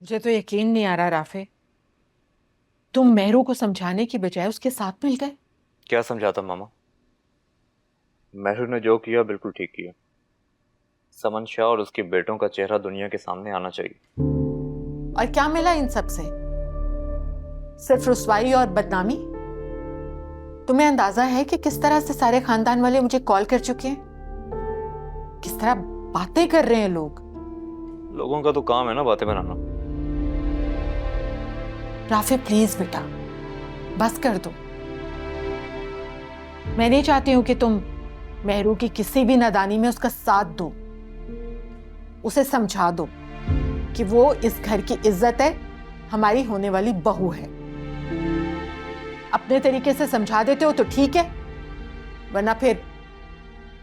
मुझे तो यकीन नहीं आ रहा राफे, तुम मेहरू को समझाने की बजाय उसके साथ मिल गए। क्या समझाता मामा? मेहरू ने जो किया बिल्कुल ठीक किया। समन शाह और उसके बेटों का चेहरा दुनिया के सामने आना चाहिए। और क्या मिला इन सब से? सिर्फ रुसवाई और बदनामी। तुम्हें अंदाजा है कि किस तरह से सारे खानदान वाले मुझे कॉल कर चुके हैं, किस तरह बातें कर रहे हैं लोग। लोगों का तो काम है ना बातें बनाना। राफे प्लीज बेटा, बस कर दो। मैं नहीं चाहती हूं कि तुम मेहरू की किसी भी नादानी में उसका साथ दो। उसे समझा दो कि वो इस घर की इज्जत है, हमारी होने वाली बहू है। अपने तरीके से समझा देते हो तो ठीक है, वरना फिर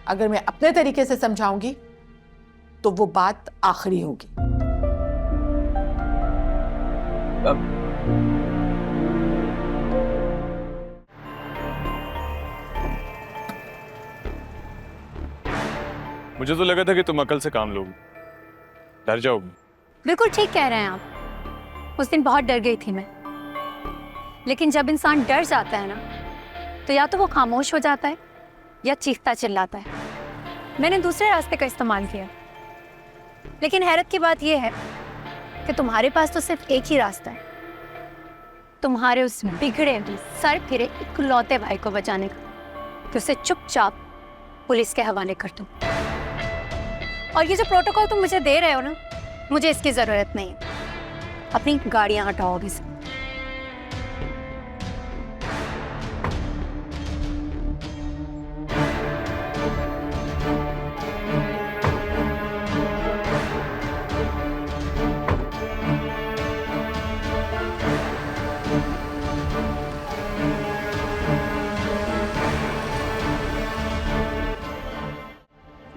अगर मैं अपने तरीके से समझाऊंगी तो वो बात आखिरी होगी। मुझे तो लगा था कि तुम अकल से काम लोगी, डर जाओगी। बिल्कुल ठीक कह रहे हैं आप। उस दिन बहुत डर गई थी मैं, लेकिन जब इंसान डर जाता है ना, तो या तो वो खामोश हो जाता है या चीखता चिल्लाता है। मैंने दूसरे रास्ते का इस्तेमाल किया, लेकिन हैरत की बात यह है कि तुम्हारे पास तो सिर्फ एक ही रास्ता है, तुम्हारे उस बिगड़े हुए सर फिरे इकलौते भाई को बचाने का, तो उसे चुपचाप पुलिस के हवाले कर दो। और ये जो प्रोटोकॉल तुम मुझे दे रहे हो ना, मुझे इसकी जरूरत नहीं है। अपनी गाड़ियां हटाओ अभी से।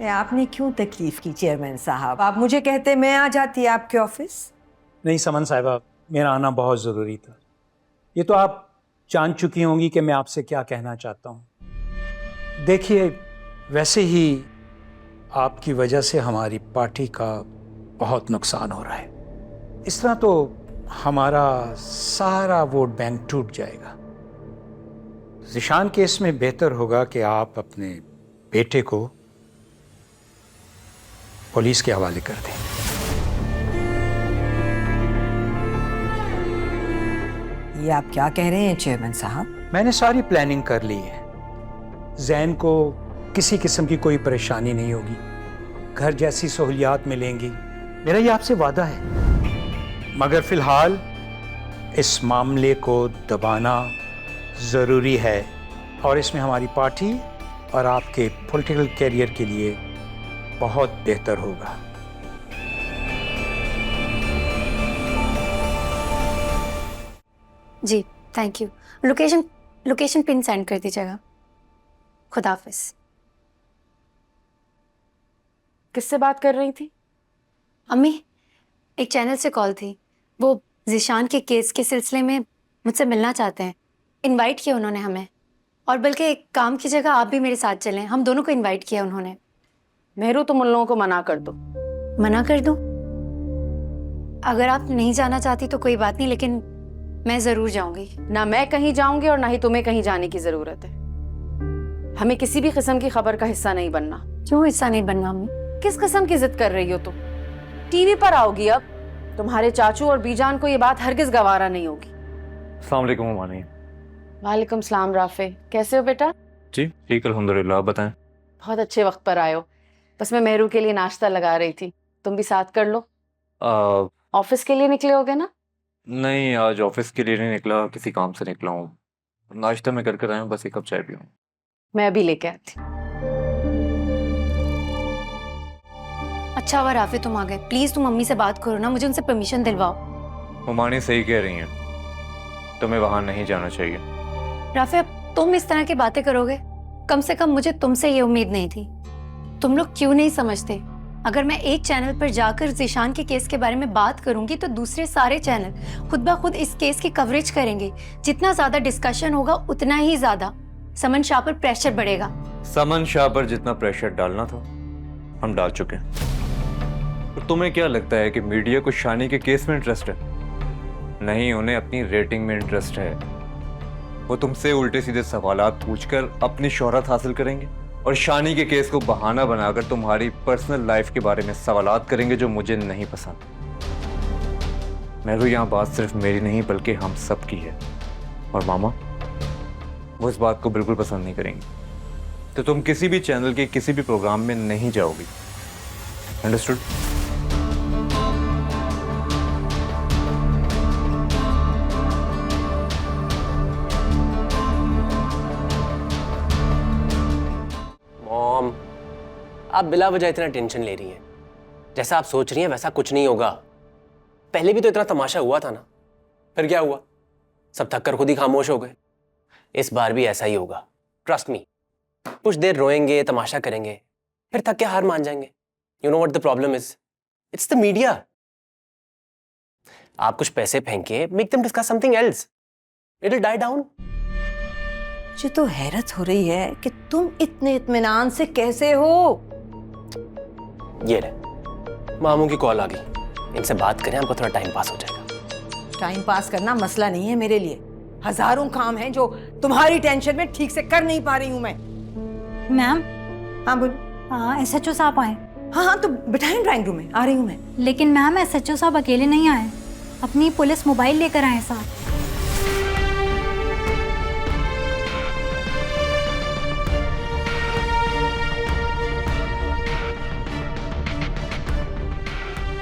आपने क्यों तकलीफ की चेयरमैन साहब? आप मुझे कहते मैं आ जाती आपके ऑफिस। नहीं समन साहिबा, मेरा आना बहुत ज़रूरी था। ये तो आप जान चुकी होंगी कि मैं आपसे क्या कहना चाहता हूँ। देखिए, वैसे ही आपकी वजह से हमारी पार्टी का बहुत नुकसान हो रहा है। इस तरह तो हमारा सारा वोट बैंक टूट जाएगा। ज़िशान केस में बेहतर होगा कि आप अपने बेटे को पुलिस के हवाले कर दें। ये आप क्या कह रहे हैं चेयरमैन साहब? मैंने सारी प्लानिंग कर ली है। जैन को किसी किस्म की कोई परेशानी नहीं होगी, घर जैसी सहूलियात मिलेंगी, मेरा ये आपसे वादा है। मगर फिलहाल इस मामले को दबाना ज़रूरी है और इसमें हमारी पार्टी और आपके पॉलिटिकल कैरियर के लिए बहुत बेहतर होगा। जी thank you. Location pin send कर दीजिएगा। खुदा हाफिज। किससे बात कर रही थी? अम्मी, एक चैनल से कॉल थी। वो ज़िशान के केस के सिलसिले में मुझसे मिलना चाहते हैं। इनवाइट किया उन्होंने हमें, और बल्कि एक काम की जगह आप भी मेरे साथ चलें। हम दोनों को इनवाइट किया उन्होंने। मेहरू, तुम उन लोगों को मना कर दो। मना कर दूं? अगर आप नहीं जाना चाहती तो कोई बात नहीं, लेकिन मैं जरूर जाऊंगी। ना मैं कहीं जाऊंगी और ना ही तुम्हें कहीं जाने की जरूरत है। हमें किसी भी किस्म की खबर का हिस्सा नहीं बनना। क्यों हिस्सा नहीं बनना अम्मी? किस किस्म की जिद कर रही हो तुम? टीवी पर आओगी अब। तुम्हारे चाचू और बीजान को ये बात हरगिज गवारा नहीं होगी। अस्सलाम वालेकुम मानी। वालेकुम सलाम राफे, कैसे हो बेटा? जी ठीक, अल्हम्दुलिल्लाह। आप बताएं। बहुत अच्छे वक्त पर आए हो। बस मैं मेहरू के लिए नाश्ता लगा रही थी, तुम भी साथ कर लो। ऑफिस के लिए निकले होगे ना? नहीं, आज ऑफिस के लिए नहीं निकला, किसी काम से निकला हूँ। नाश्ता मैं करके आया हूँ, बस एक कप चाय पीऊँ। मैं अभी लेके आती। अच्छा हुआ राफे तुम आ गए। प्लीज तुम मम्मी से बात करो ना, मुझे उनसे परमिशन दिलवाओ। हुमानी सही कह रही हैं, तुम्हें वहां नहीं जाना चाहिए। राफे, अब तुम इस तरह की बातें करोगे? कम से कम मुझे तुमसे ये उम्मीद नहीं थी। तुम लोग क्यों नहीं समझते, अगर मैं एक चैनल पर जाकर ज़िशान के केस के बारे में बात करूंगी तो दूसरे सारे चैनल खुद ब खुद इस केस की कवरेज करेंगे। जितना ज्यादा डिस्कशन होगा उतना ही ज्यादा समन शाह पर प्रेशर बढ़ेगा। समन शाह पर जितना प्रेशर डालना था हम डाल चुके हैं। तो तुम्हें क्या लगता है कि मीडिया को शानी के केस में इंटरेस्ट है? नहीं, उन्हें अपनी रेटिंग में इंटरेस्ट है। वो तुमसे उल्टे सीधे सवालात पूछकर अपनी शोहरत हासिल करेंगे और शानी के केस को बहाना बनाकर तुम्हारी पर्सनल लाइफ के बारे में सवालात करेंगे जो मुझे नहीं पसंद। मेरू, यहाँ बात सिर्फ मेरी नहीं बल्कि हम सब की है, और मामा वो इस बात को बिल्कुल पसंद नहीं करेंगे। तो तुम किसी भी चैनल के किसी भी प्रोग्राम में नहीं जाओगी। अंडरस्टूड? मॉम, आप बिला वजह इतना टेंशन ले रही हैं। जैसा आप सोच रही हैं वैसा कुछ नहीं होगा। पहले भी तो इतना तमाशा हुआ था ना, फिर क्या हुआ? सब थक कर खुद ही खामोश हो गए। इस बार भी ऐसा ही होगा, ट्रस्ट मी। कुछ देर रोएंगे, तमाशा करेंगे, फिर थक के हार मान जाएंगे। You know what the problem is? It's the media. आप कुछ पैसे फेंके, make them discuss something else, it will die down. मुझे तो हैरत हो रही है कि तुम इतने इत्मीनान से कैसे हो। ये रहे, मामू की कॉल आ गई। इनसे बात करें, हमको थोड़ा टाइम पास हो जाएगा। टाइम पास करना मसला नहीं है मेरे लिए। हजारों काम हैं जो तुम्हारी टेंशन में ठीक से कर नहीं पा रही हूं मैं। मैम, हाँ बोलो। हाँ SHO साहब आए। हाँ तो बिठाएं ड्राइंग रूम में, आ रही हूँ मैं। लेकिन मैम SHO साहब अकेले नहीं आए, अपनी पुलिस मोबाइल लेकर आए साथ।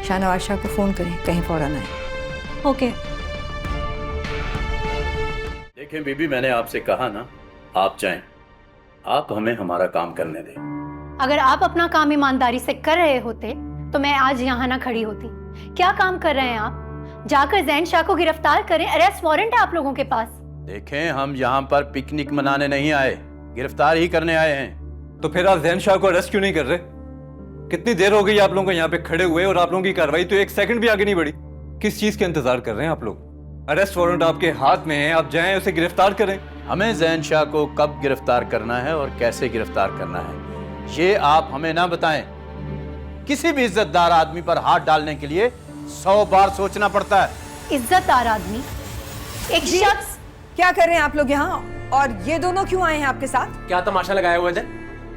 शाहनवाज शाह को फोन करें, कहीं फौरन आए। ओके। देखें बीबी, मैंने आपसे कहा ना, आप जाएं। आप हमें हमारा काम करने दें। अगर आप अपना काम ईमानदारी से कर रहे होते तो मैं आज यहाँ ना खड़ी होती। क्या काम कर रहे हैं आप? जाकर जैन शाह को गिरफ्तार करें, अरेस्ट वारंट है आप लोगों के पास। देखें, हम यहाँ पर पिकनिक मनाने नहीं आए, गिरफ्तार ही करने आए हैं। तो फिर आप जैन शाह को अरेस्ट क्यों नहीं कर रहे? कितनी देर हो गई आप लोगों को यहाँ पे खड़े हुए और आप लोगों की कार्रवाई तो एक सेकंड भी आगे नहीं बढ़ी। किस चीज का इंतजार कर रहे हैं आप लोग? अरेस्ट वारंट आपके हाथ में है, आप जाएं उसे गिरफ्तार करें। हमें जैन शाह को कब गिरफ्तार करना है और कैसे गिरफ्तार करना है, ये आप हमें ना बताएं। किसी भी इज्जतदार आदमी पर हाथ डालने के लिए 100 बार सोचना पड़ता है। इज्जतदार आदमी? एक शख्स। क्या कर रहे हैं आप लोग यहाँ? और ये दोनों क्यों आए हैं आपके साथ? क्या तमाशा लगाया हुआ है?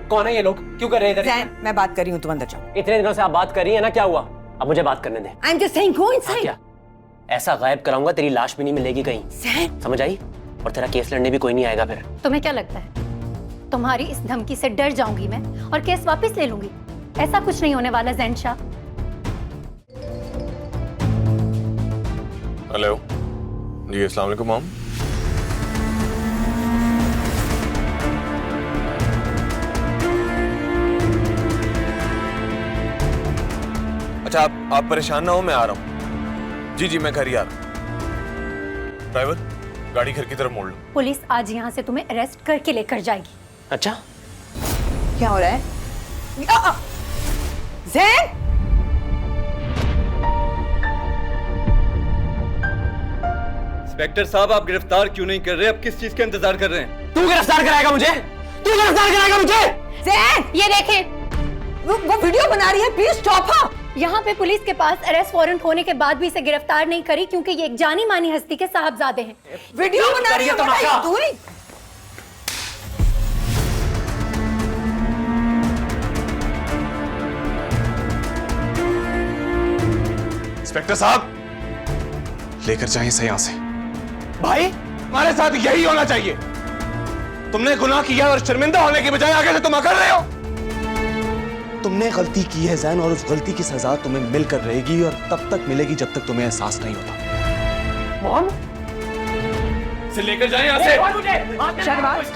कौन है ये लोग? क्यों कर रहे हैं इधर? जैन, मैं बात कर रही हूँ, तुम अंदर जाओ। इतने दिनों से आप बात कर रही है ना, क्या हुआ? अब मुझे बात करने दे। I am just saying, go inside. क्या ऐसा गायब कराऊंगा तेरी लाश भी नहीं मिलेगी कहीं। जैन, समझ आई? और तेरा केस लड़ने भी कोई नहीं आएगा फिर। तुम्हें क्या लगता है तुम्हारी इस धमकी से डर जाऊंगी मैं और केस वापस ले लूंगी? ऐसा कुछ नहीं होने वाला जैन शाह। हेलो जी, अस्सलाम वालेकुम मॉम। अच्छा, आप परेशान ना हो, मैं आ रहा हूँ। जी मैं घर ही आ रहा हूँ। ड्राइवर, गाड़ी घर की तरफ मोड़ लो। पुलिस आज यहाँ से तुम्हें अरेस्ट करके लेकर जाएगी। अच्छा, क्या हो रहा है? जैन, इंस्पेक्टर साहब, आप गिरफ्तार क्यों नहीं कर रहे? अब किस चीज का इंतजार कर रहे हैं? तू गिरफ्तार कराएगा मुझे? तू गिरफ्तार कराएगा मुझे? जैन, ये देखें, वो वीडियो बना रही है, प्लीज स्टॉप हर। यहाँ पे पुलिस के पास अरेस्ट वारंट होने के बाद भी इसे गिरफ्तार नहीं करी क्योंकि ये एक जानी मानी हस्ती के साहबजादे हैं। वीडियो बना रही है, तमाशा। इंस्पेक्टर साहब, लेकर जाइए इसे यहाँ से। भाई, हमारे साथ यही होना चाहिए। तुमने गुनाह किया और शर्मिंदा होने के बजाय आगे से तुम अकड़ रहे हो। तुमने गलती की है जैन, और उस गलती की सजा तुम्हें मिलकर रहेगी और तब तक मिलेगी जब तक तुम्हें एहसास नहीं होता। मोहन, इसे लेकर जाइए यहाँ से। शाहनवाज,